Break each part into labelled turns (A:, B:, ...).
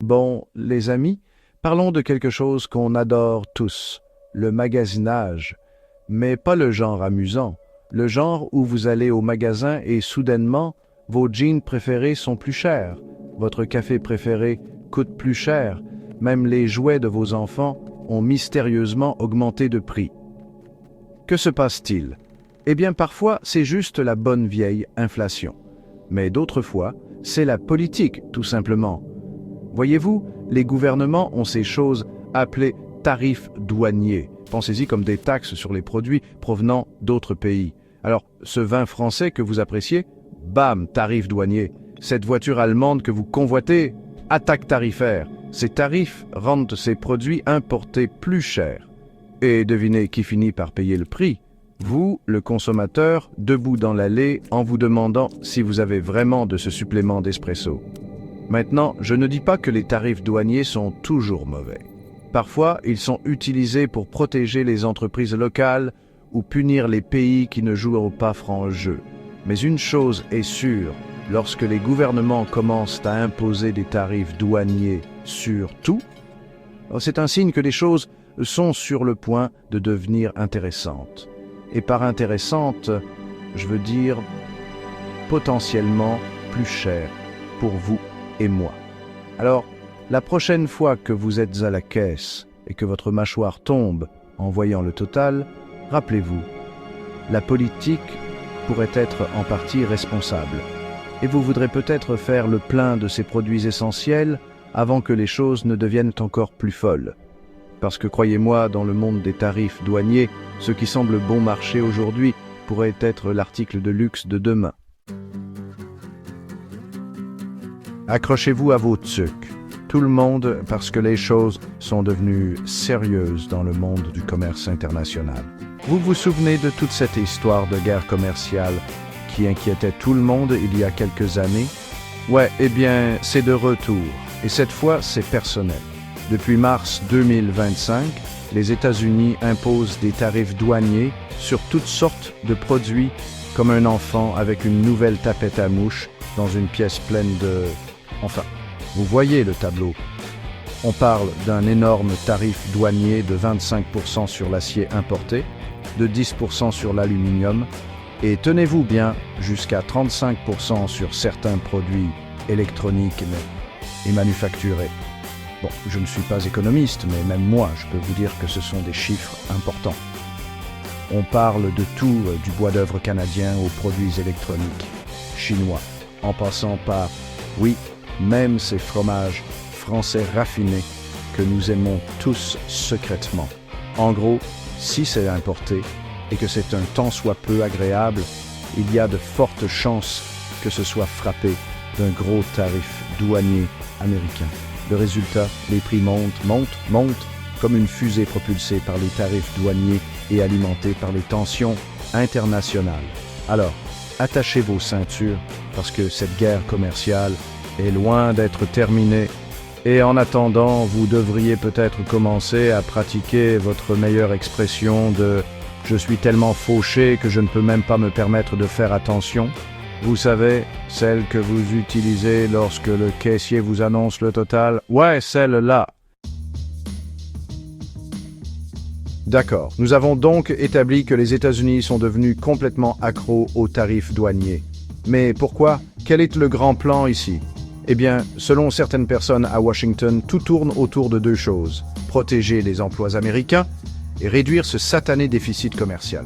A: Bon, les amis, parlons de quelque chose qu'on adore tous, le magasinage. Mais pas le genre amusant, le genre où vous allez au magasin et soudainement, vos jeans préférés sont plus chers, votre café préféré coûte plus cher, même les jouets de vos enfants ont mystérieusement augmenté de prix. Que se passe-t-il? Eh bien, parfois, c'est juste la bonne vieille inflation. Mais d'autres fois, c'est la politique, tout simplement. Voyez-vous, les gouvernements ont ces choses appelées tarifs douaniers. Pensez-y comme des taxes sur les produits provenant d'autres pays. Alors, ce vin français que vous appréciez, bam, tarif douanier. Cette voiture allemande que vous convoitez, attaque tarifaire. Ces tarifs rendent ces produits importés plus chers. Et devinez qui finit par payer le prix? Vous, le consommateur, debout dans l'allée en vous demandant si vous avez vraiment de ce supplément d'espresso. Maintenant, je ne dis pas que les tarifs douaniers sont toujours mauvais. Parfois, ils sont utilisés pour protéger les entreprises locales ou punir les pays qui ne jouent pas franc jeu. Mais une chose est sûre, lorsque les gouvernements commencent à imposer des tarifs douaniers sur tout, c'est un signe que les choses sont sur le point de devenir intéressantes. Et par intéressantes, je veux dire potentiellement plus chères pour vous et moi. Alors, la prochaine fois que vous êtes à la caisse et que votre mâchoire tombe en voyant le total, rappelez-vous, la politique pourrait être en partie responsable. Et vous voudrez peut-être faire le plein de ces produits essentiels avant que les choses ne deviennent encore plus folles. Parce que croyez-moi, dans le monde des tarifs douaniers, ce qui semble bon marché aujourd'hui pourrait être l'article de luxe de demain. Accrochez-vous à vos tucs, tout le monde, parce que les choses sont devenues sérieuses dans le monde du commerce international. Vous vous souvenez de toute cette histoire de guerre commerciale qui inquiétait tout le monde il y a quelques années? Ouais, eh bien, c'est de retour, et cette fois, c'est personnel. Depuis mars 2025, les États-Unis imposent des tarifs douaniers sur toutes sortes de produits, comme un enfant avec une nouvelle tapette à mouches dans une pièce pleine de... Enfin, vous voyez le tableau. On parle d'un énorme tarif douanier de 25% sur l'acier importé, de 10% sur l'aluminium, et tenez-vous bien, jusqu'à 35% sur certains produits électroniques et manufacturés. Bon, je ne suis pas économiste, mais même moi, je peux vous dire que ce sont des chiffres importants. On parle de tout, du bois d'œuvre canadien aux produits électroniques chinois, en passant par, oui, même ces fromages français raffinés que nous aimons tous secrètement. En gros, si c'est importé et que c'est un tant soit peu agréable, il y a de fortes chances que ce soit frappé d'un gros tarif douanier américain. Le résultat, les prix montent, comme une fusée propulsée par les tarifs douaniers et alimentée par les tensions internationales. Alors, attachez vos ceintures parce que cette guerre commerciale est loin d'être terminée. Et en attendant, vous devriez peut-être commencer à pratiquer votre meilleure expression de « je suis tellement fauché que je ne peux même pas me permettre de faire attention ». Vous savez, celle que vous utilisez lorsque le caissier vous annonce le total. Ouais, celle-là. D'accord, nous avons donc établi que les États-Unis sont devenus complètement accros aux tarifs douaniers. Mais pourquoi? Quel est le grand plan ici? Eh bien, selon certaines personnes à Washington, tout tourne autour de deux choses. Protéger les emplois américains et réduire ce satané déficit commercial.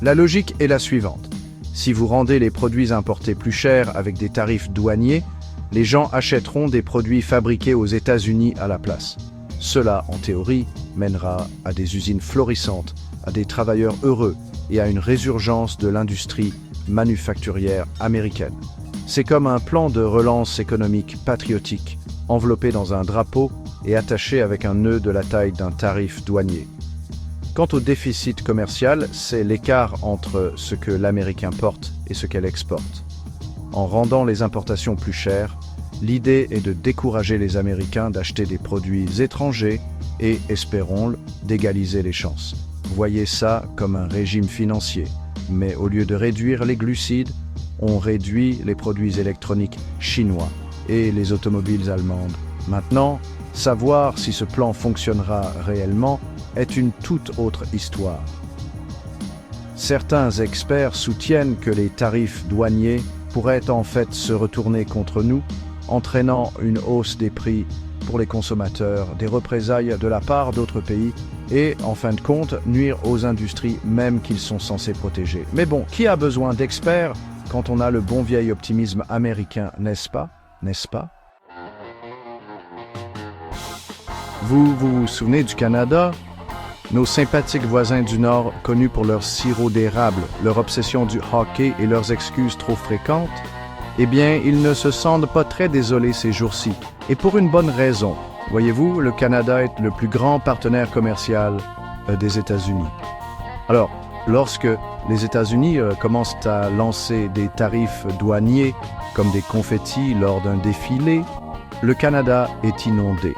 A: La logique est la suivante. Si vous rendez les produits importés plus chers avec des tarifs douaniers, les gens achèteront des produits fabriqués aux États-Unis à la place. Cela, en théorie, mènera à des usines florissantes, à des travailleurs heureux et à une résurgence de l'industrie manufacturière américaine. C'est comme un plan de relance économique patriotique, enveloppé dans un drapeau et attaché avec un nœud de la taille d'un tarif douanier. Quant au déficit commercial, c'est l'écart entre ce que l'Amérique importe et ce qu'elle exporte. En rendant les importations plus chères, l'idée est de décourager les Américains d'acheter des produits étrangers et, espérons-le, d'égaliser les chances. Voyez ça comme un régime financier, mais au lieu de réduire les glucides, on réduit les produits électroniques chinois et les automobiles allemandes Maintenant, savoir si ce plan fonctionnera réellement est une toute autre histoire. Certains experts soutiennent que les tarifs douaniers pourraient en fait se retourner contre nous, entraînant une hausse des prix pour les consommateurs, des représailles de la part d'autres pays et, en fin de compte, nuire aux industries même qu'ils sont censés protéger. Mais bon, qui a besoin d'experts quand on a le bon vieil optimisme américain, n'est-ce pas? N'est-ce pas? Vous souvenez du Canada? Nos sympathiques voisins du Nord, connus pour leur sirop d'érable, leur obsession du hockey et leurs excuses trop fréquentes, eh bien, ils ne se sentent pas très désolés ces jours-ci. Et pour une bonne raison. Voyez-vous, le Canada est le plus grand partenaire commercial des États-Unis. Alors, lorsque les États-Unis commencent à lancer des tarifs douaniers comme des confettis lors d'un défilé, le Canada est inondé.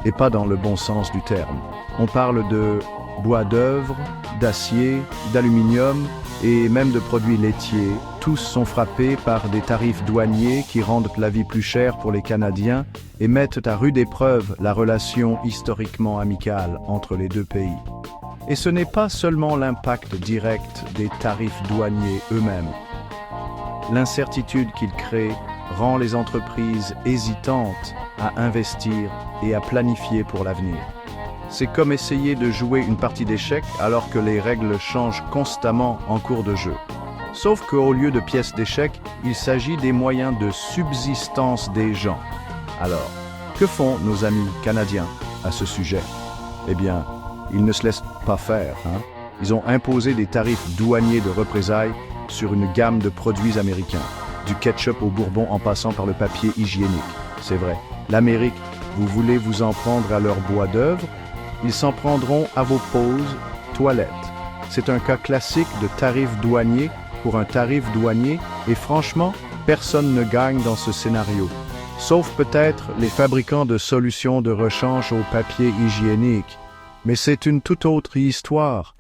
A: Et pas dans le bon sens du terme. On parle de bois d'œuvre, d'acier, d'aluminium et même de produits laitiers. Tous sont frappés par des tarifs douaniers qui rendent la vie plus chère pour les Canadiens et mettent à rude épreuve la relation historiquement amicale entre les deux pays. Et ce n'est pas seulement l'impact direct des tarifs douaniers eux-mêmes. L'incertitude qu'ils créent rend les entreprises hésitantes à investir et à planifier pour l'avenir. C'est comme essayer de jouer une partie d'échecs alors que les règles changent constamment en cours de jeu. Sauf qu'au lieu de pièces d'échecs, il s'agit des moyens de subsistance des gens. Alors, que font nos amis canadiens à ce sujet? Eh bien, ils ne se laissent pas faire, hein? Ils ont imposé des tarifs douaniers de représailles sur une gamme de produits américains, du ketchup au bourbon en passant par le papier hygiénique. C'est vrai, l'Amérique, vous voulez vous en prendre à leur bois d'œuvre? Ils s'en prendront à vos pauses toilettes. C'est un cas classique de tarif douanier pour un tarif douanier et franchement, personne ne gagne dans ce scénario. Sauf peut-être les fabricants de solutions de rechange au papier hygiénique. Mais c'est une toute autre histoire.